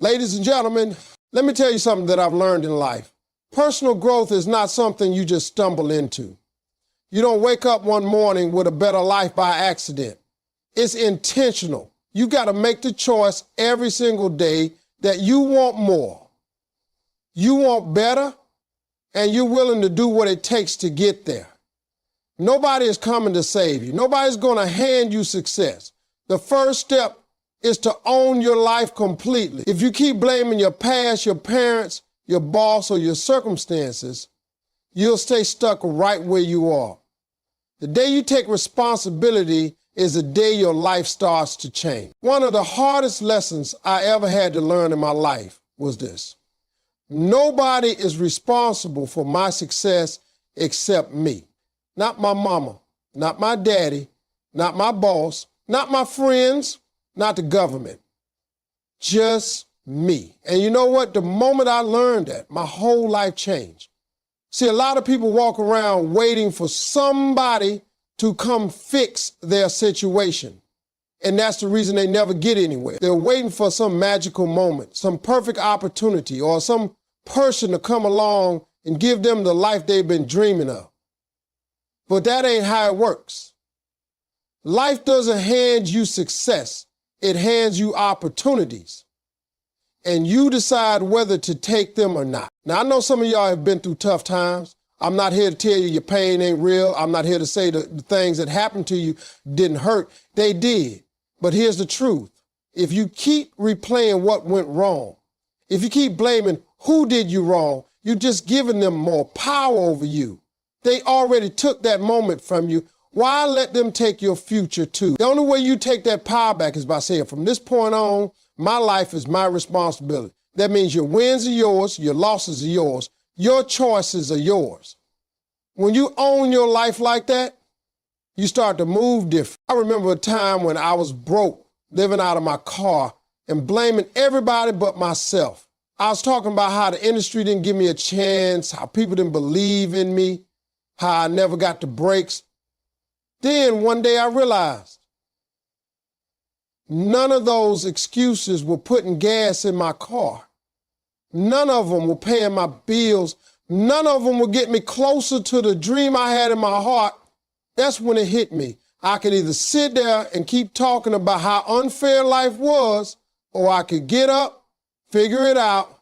Ladies and gentlemen, let me tell you something that I've learned in life. Personal growth is not something you just stumble into. You don't wake up one morning with a better life by accident. It's intentional. You got to make the choice every single day that you want more. You want better, and you're willing to do what it takes to get there. Nobody is coming to save you. Nobody's going to hand you success. The first step is to own your life completely. If you keep blaming your past, your parents, your boss, or your circumstances, you'll stay stuck right where you are. The day you take responsibility is the day your life starts to change. One of the hardest lessons I ever had to learn in my life was this. Nobody is responsible for my success except me. Not my mama, not my daddy, not my boss, not my friends, not the government. Just me. And you know what? The moment I learned that, my whole life changed. See, a lot of people walk around waiting for somebody to come fix their situation. And that's the reason they never get anywhere. They're waiting for some magical moment, some perfect opportunity, or some person to come along and give them the life they've been dreaming of. But that ain't how it works. Life doesn't hand you success. It hands you opportunities. And you decide whether to take them or not. Now, I know some of y'all have been through tough times. I'm not here to tell you your pain ain't real. I'm not here to say the things that happened to you didn't hurt. They did. But here's the truth. If you keep replaying what went wrong, if you keep blaming who did you wrong, you're just giving them more power over you. They already took that moment from you. Why let them take your future too? The only way you take that power back is by saying, from this point on, my life is my responsibility. That means your wins are yours, your losses are yours, your choices are yours. When you own your life like that, you start to move different. I remember a time when I was broke, living out of my car and blaming everybody but myself. I was talking about how the industry didn't give me a chance, how people didn't believe in me, how I never got the breaks. Then one day I realized none of those excuses were putting gas in my car. None of them were paying my bills. None of them were getting me closer to the dream I had in my heart. That's when it hit me. I could either sit there and keep talking about how unfair life was, or I could get up, figure it out,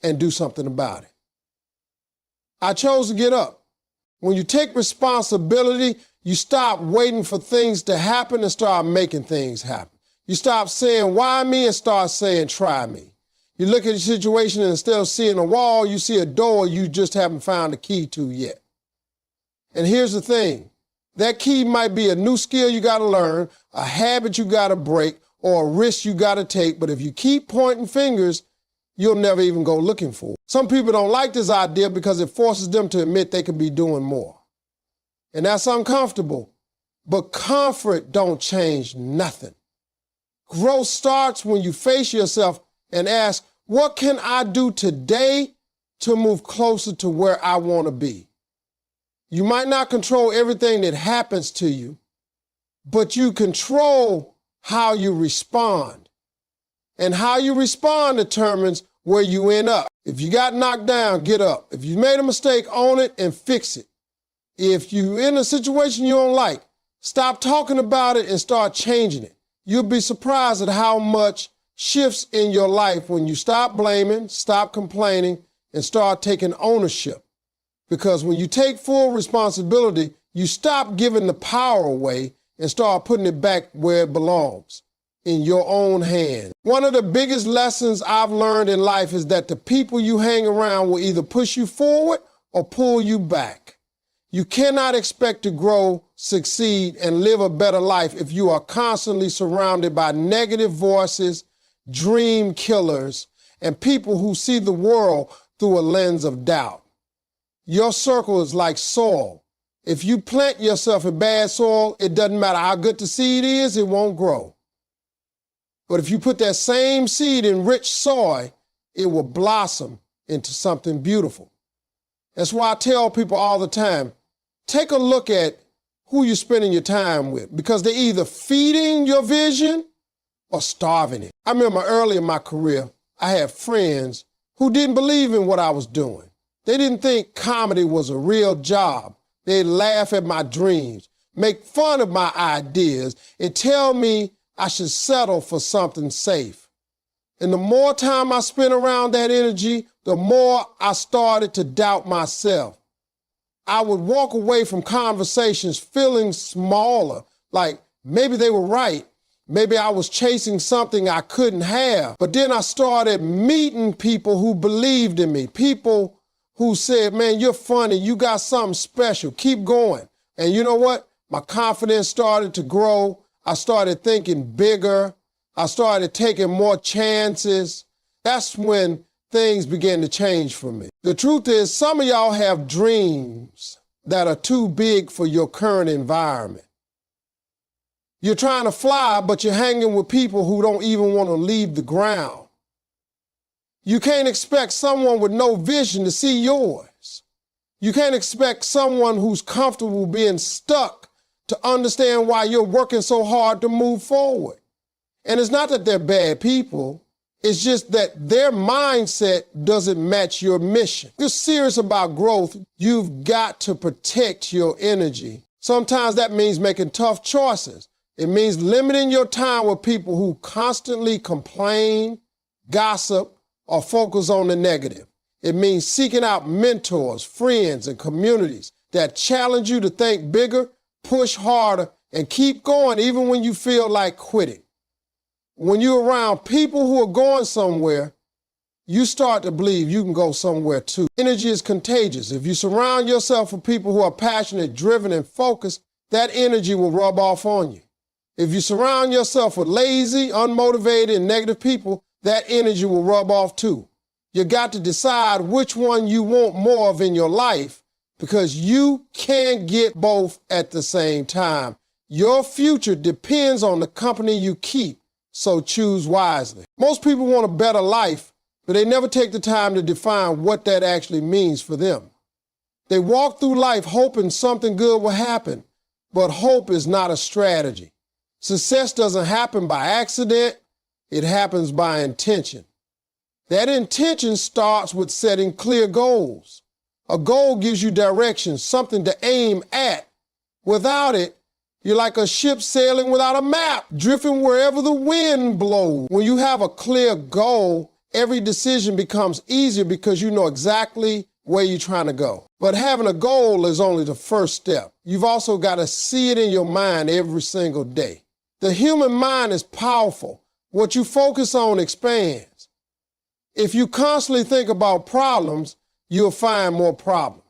and do something about it. I chose to get up. When you take responsibility, you stop waiting for things to happen and start making things happen. You stop saying, why me, and start saying, try me. You look at the situation and instead of seeing a wall, you see a door you just haven't found the key to yet. And here's the thing. That key might be a new skill you got to learn, a habit you got to break, or a risk you got to take. But if you keep pointing fingers, you'll never even go looking for it. Some people don't like this idea because it forces them to admit they could be doing more. And that's uncomfortable. But comfort don't change nothing. Growth starts when you face yourself and ask, what can I do today to move closer to where I want to be? You might not control everything that happens to you, but you control how you respond. And how you respond determines where you end up. If you got knocked down, get up. If you made a mistake, own it and fix it. If you're in a situation you don't like, stop talking about it and start changing it. You'll be surprised at how much shifts in your life when you stop blaming, stop complaining, and start taking ownership. Because when you take full responsibility, you stop giving the power away and start putting it back where it belongs, in your own hands. One of the biggest lessons I've learned in life is that the people you hang around will either push you forward or pull you back. You cannot expect to grow, succeed, and live a better life if you are constantly surrounded by negative voices, dream killers, and people who see the world through a lens of doubt. Your circle is like soil. If you plant yourself in bad soil, it doesn't matter how good the seed is, it won't grow. But if you put that same seed in rich soil, it will blossom into something beautiful. That's why I tell people all the time, take a look at who you're spending your time with, because they're either feeding your vision or starving it. I remember early in my career, I had friends who didn't believe in what I was doing. They didn't think comedy was a real job. They'd laugh at my dreams, make fun of my ideas, and tell me I should settle for something safe. And the more time I spent around that energy, the more I started to doubt myself. I would walk away from conversations feeling smaller, like maybe they were right. Maybe I was chasing something I couldn't have. But then I started meeting people who believed in me, people who said, man, you're funny, you got something special, keep going. And you know what? My confidence started to grow. I started thinking bigger. I started taking more chances. That's when things began to change for me. The truth is, some of y'all have dreams that are too big for your current environment. You're trying to fly, but you're hanging with people who don't even want to leave the ground. You can't expect someone with no vision to see yours. You can't expect someone who's comfortable being stuck to understand why you're working so hard to move forward. And it's not that they're bad people. It's just that their mindset doesn't match your mission. If you're serious about growth, you've got to protect your energy. Sometimes that means making tough choices. It means limiting your time with people who constantly complain, gossip, or focus on the negative. It means seeking out mentors, friends, and communities that challenge you to think bigger, push harder, and keep going even when you feel like quitting. When you're around people who are going somewhere, you start to believe you can go somewhere too. Energy is contagious. If you surround yourself with people who are passionate, driven, and focused, that energy will rub off on you. If you surround yourself with lazy, unmotivated, and negative people, that energy will rub off too. You got to decide which one you want more of in your life, because you can't get both at the same time. Your future depends on the company you keep. So choose wisely. Most people want a better life, but they never take the time to define what that actually means for them. They walk through life hoping something good will happen, but hope is not a strategy. Success doesn't happen by accident, it happens by intention. That intention starts with setting clear goals. A goal gives you direction, something to aim at. Without it, you're like a ship sailing without a map, drifting wherever the wind blows. When you have a clear goal, every decision becomes easier because you know exactly where you're trying to go. But having a goal is only the first step. You've also got to see it in your mind every single day. The human mind is powerful. What you focus on expands. If you constantly think about problems, you'll find more problems.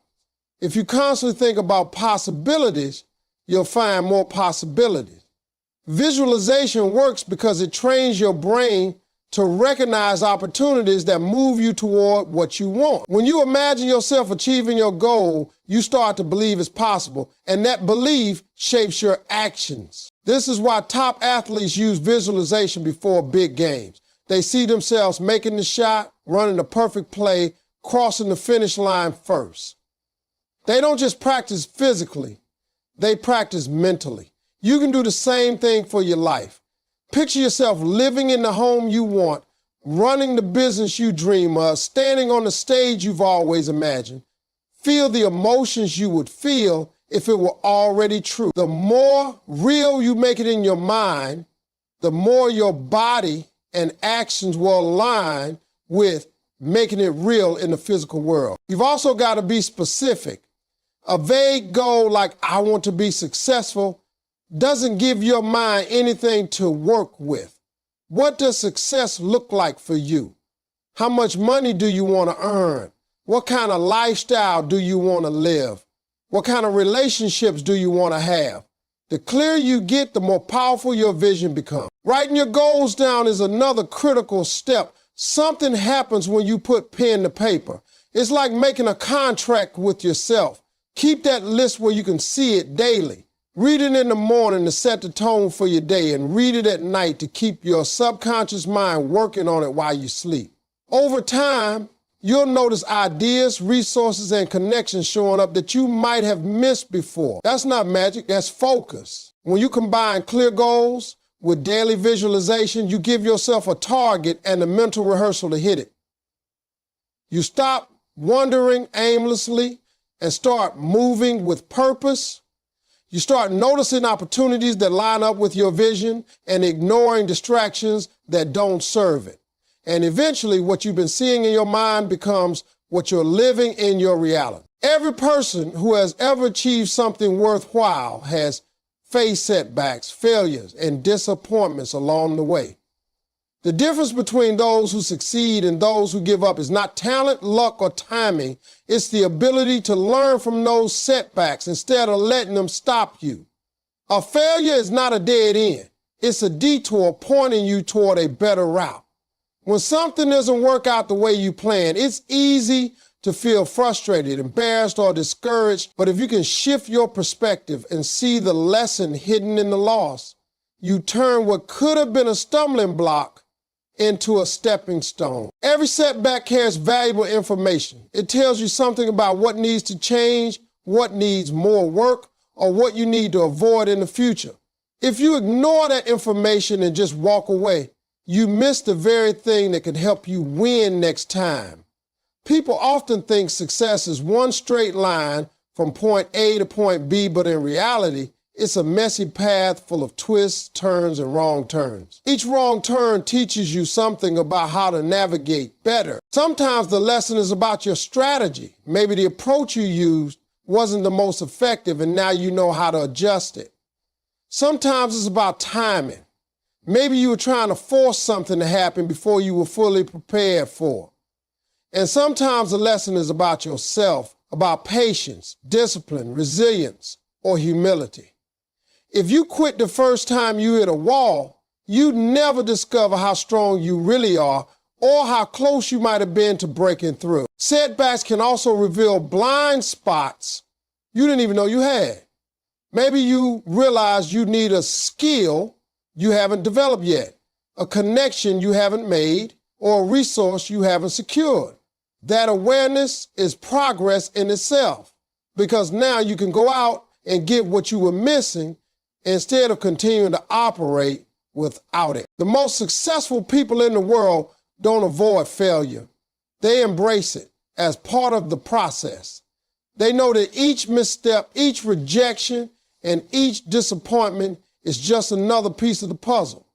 If you constantly think about possibilities, you'll find more possibilities. Visualization works because it trains your brain to recognize opportunities that move you toward what you want. When you imagine yourself achieving your goal, you start to believe it's possible, and that belief shapes your actions. This is why top athletes use visualization before big games. They see themselves making the shot, running the perfect play, crossing the finish line first. They don't just practice physically, they practice mentally. You can do the same thing for your life. Picture yourself living in the home you want, running the business you dream of, standing on the stage you've always imagined. Feel the emotions you would feel if it were already true. The more real you make it in your mind, the more your body and actions will align with making it real in the physical world. You've also got to be specific. A vague goal like I want to be successful doesn't give your mind anything to work with. What does success look like for you? How much money do you want to earn? What kind of lifestyle do you want to live? What kind of relationships do you want to have? The clearer you get, the more powerful your vision becomes. Writing your goals down is another critical step. Something happens when you put pen to paper. It's like making a contract with yourself. Keep that list where you can see it daily. Read it in the morning to set the tone for your day, and read it at night to keep your subconscious mind working on it while you sleep. Over time, you'll notice ideas, resources, and connections showing up that you might have missed before. That's not magic, that's focus. When you combine clear goals With daily visualization, you give yourself a target and a mental rehearsal to hit it. You stop wandering aimlessly and start moving with purpose. You start noticing opportunities that line up with your vision and ignoring distractions that don't serve it. And eventually, what you've been seeing in your mind becomes what you're living in your reality. Every person who has ever achieved something worthwhile has faced setbacks, failures, and disappointments along the way. The difference between those who succeed and those who give up is not talent, luck, or timing. It's the ability to learn from those setbacks instead of letting them stop you. A failure is not a dead end. It's a detour pointing you toward a better route. When something doesn't work out the way you planned, it's easy to feel frustrated, embarrassed, or discouraged. But if you can shift your perspective and see the lesson hidden in the loss, you turn what could have been a stumbling block into a stepping stone. Every setback carries valuable information. It tells you something about what needs to change, what needs more work, or what you need to avoid in the future. If you ignore that information and just walk away, you miss the very thing that could help you win next time. People often think success is one straight line from point A to point B, but in reality, it's a messy path full of twists, turns, and wrong turns. Each wrong turn teaches you something about how to navigate better. Sometimes the lesson is about your strategy. Maybe the approach you used wasn't the most effective, and now you know how to adjust it. Sometimes it's about timing. Maybe you were trying to force something to happen before you were fully prepared for it. And sometimes the lesson is about yourself, about patience, discipline, resilience, or humility. If you quit the first time you hit a wall, you'd never discover how strong you really are or how close you might have been to breaking through. Setbacks can also reveal blind spots you didn't even know you had. Maybe you realize you need a skill you haven't developed yet, a connection you haven't made, or a resource you haven't secured. That awareness is progress in itself, because now you can go out and get what you were missing instead of continuing to operate without it. The most successful people in the world don't avoid failure. They embrace it as part of the process. They know that each misstep, each rejection, and each disappointment is just another piece of the puzzle.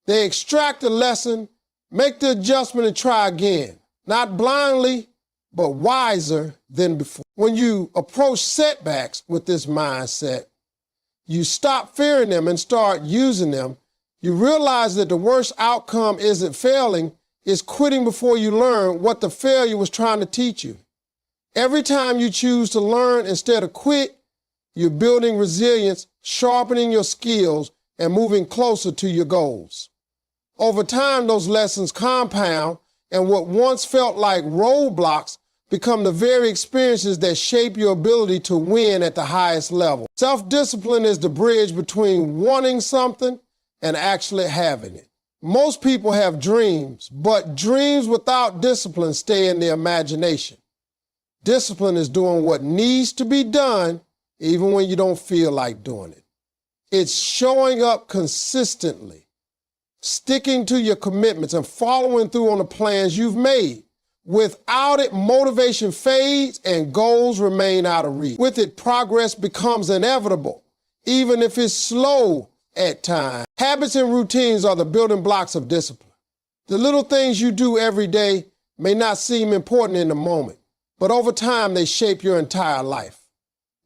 They extract the lesson, make the adjustment, and try again. Not blindly, but wiser than before. When you approach setbacks with this mindset, you stop fearing them and start using them. You realize that the worst outcome isn't failing, it's quitting before you learn what the failure was trying to teach you. Every time you choose to learn instead of quit, you're building resilience, sharpening your skills, and moving closer to your goals. Over time, those lessons compound, and what once felt like roadblocks become the very experiences that shape your ability to win at the highest level. Self-discipline is the bridge between wanting something and actually having it. Most people have dreams, but dreams without discipline stay in the imagination. Discipline is doing what needs to be done even when you don't feel like doing it. It's showing up consistently, sticking to your commitments, and following through on the plans you've made. Without it, motivation fades and goals remain out of reach. With it, progress becomes inevitable, even if it's slow at times. Habits and routines are the building blocks of discipline. The little things you do every day may not seem important in the moment, but over time they shape your entire life.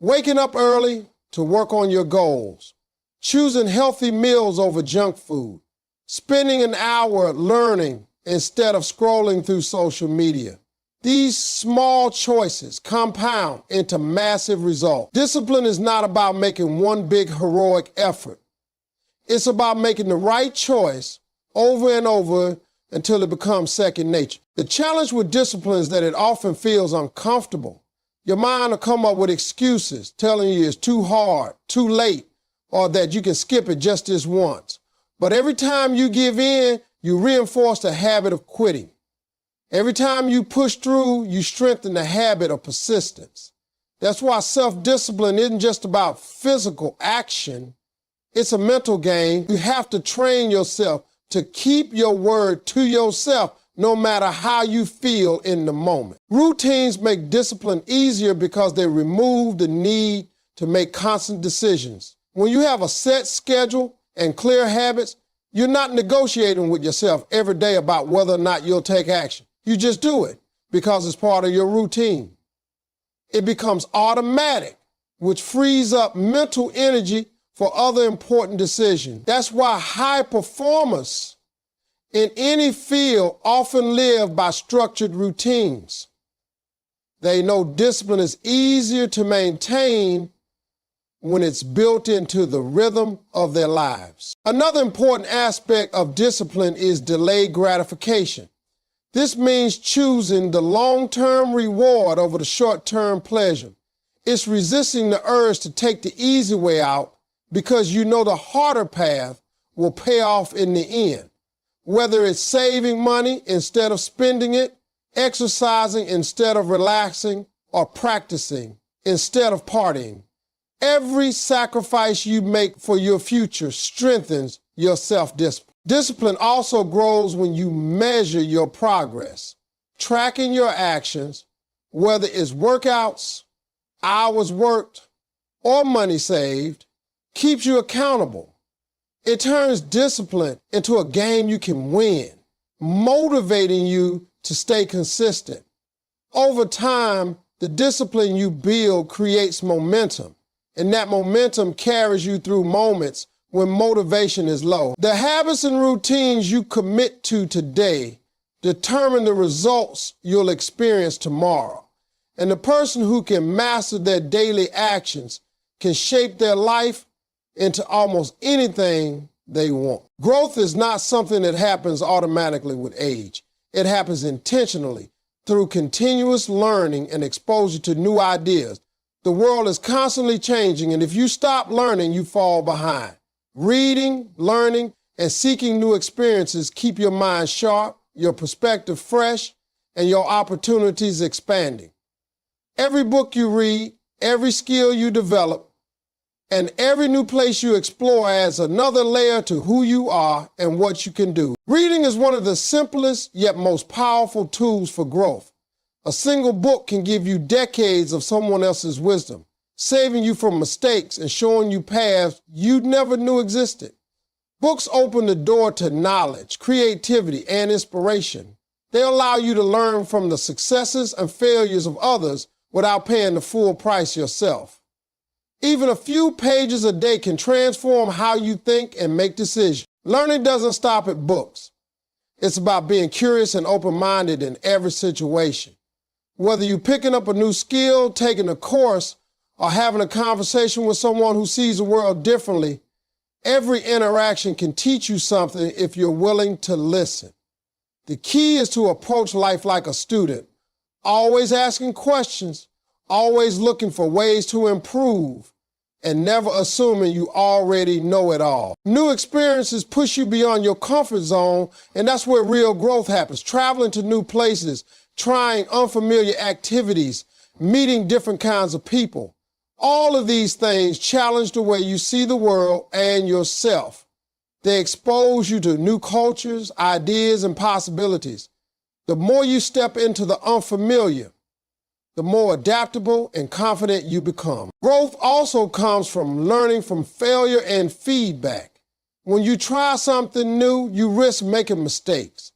Waking up early to work on your goals, choosing healthy meals over junk food, spending an hour learning instead of scrolling through social media. These small choices compound into massive results. Discipline is not about making one big heroic effort. It's about making the right choice over and over until it becomes second nature. The challenge with discipline is that it often feels uncomfortable. Your mind will come up with excuses telling you it's too hard, too late, or that you can skip it just this once. But every time you give in, you reinforce the habit of quitting. Every time you push through, you strengthen the habit of persistence. That's why self-discipline isn't just about physical action, It's a mental game. You have to train yourself to keep your word to yourself no matter how you feel in the moment. Routines make discipline easier because they remove the need to make constant decisions. When you have a set schedule and clear habits, you're not negotiating with yourself every day about whether or not you'll take action. You just do it because it's part of your routine. It becomes automatic, which frees up mental energy for other important decisions. That's why high performers in any field often live by structured routines. They know discipline is easier to maintain when it's built into the rhythm of their lives. Another important aspect of discipline is delayed gratification. This means choosing the long-term reward over the short-term pleasure. It's resisting the urge to take the easy way out because you know the harder path will pay off in the end. Whether it's saving money instead of spending it, exercising instead of relaxing, or practicing instead of partying. Every sacrifice you make for your future strengthens your self-discipline. Discipline also grows when you measure your progress. Tracking your actions, whether it's workouts, hours worked, or money saved, keeps you accountable. It turns discipline into a game you can win, motivating you to stay consistent. Over time, the discipline you build creates momentum, and that momentum carries you through moments when motivation is low. The habits and routines you commit to today determine the results you'll experience tomorrow. And the person who can master their daily actions can shape their life into almost anything they want. Growth is not something that happens automatically with age. It happens intentionally through continuous learning and exposure to new ideas. The world is constantly changing, and if you stop learning, you fall behind. Reading, learning, and seeking new experiences keep your mind sharp, your perspective fresh, and your opportunities expanding. Every book you read, every skill you develop, and every new place you explore adds another layer to who you are and what you can do. Reading is one of the simplest yet most powerful tools for growth. A single book can give you decades of someone else's wisdom, saving you from mistakes and showing you paths you never knew existed. Books open the door to knowledge, creativity, and inspiration. They allow you to learn from the successes and failures of others without paying the full price yourself. Even a few pages a day can transform how you think and make decisions. Learning doesn't stop at books. It's about being curious and open-minded in every situation. Whether you're picking up a new skill, taking a course, or having a conversation with someone who sees the world differently, every interaction can teach you something if you're willing to listen. The key is to approach life like a student, always asking questions, always looking for ways to improve, and never assuming you already know it all. New experiences push you beyond your comfort zone, and that's where real growth happens. Traveling to new places, trying unfamiliar activities, meeting different kinds of people. All of these things challenge the way you see the world and yourself. They expose you to new cultures, ideas, and possibilities. The more you step into the unfamiliar, the more adaptable and confident you become. Growth also comes from learning from failure and feedback. When you try something new, you risk making mistakes,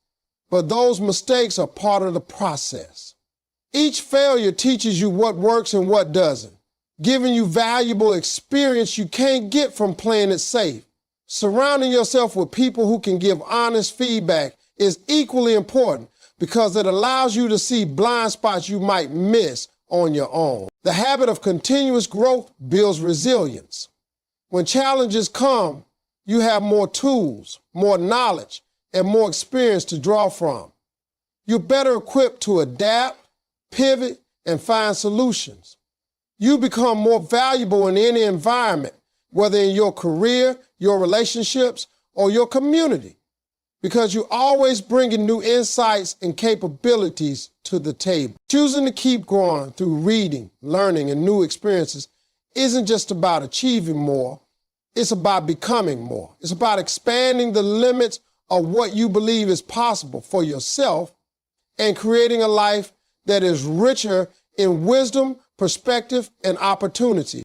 but those mistakes are part of the process. Each failure teaches you what works and what doesn't, giving you valuable experience you can't get from playing it safe. Surrounding yourself with people who can give honest feedback is equally important because it allows you to see blind spots you might miss on your own. The habit of continuous growth builds resilience. When challenges come, you have more tools, more knowledge, and more experience to draw from. You're better equipped to adapt, pivot, and find solutions. You become more valuable in any environment, whether in your career, your relationships, or your community, because you're always bringing new insights and capabilities to the table. Choosing to keep growing through reading, learning, and new experiences isn't just about achieving more. It's about becoming more. It's about expanding the limits of what you believe is possible for yourself and creating a life that is richer in wisdom, perspective, and opportunity.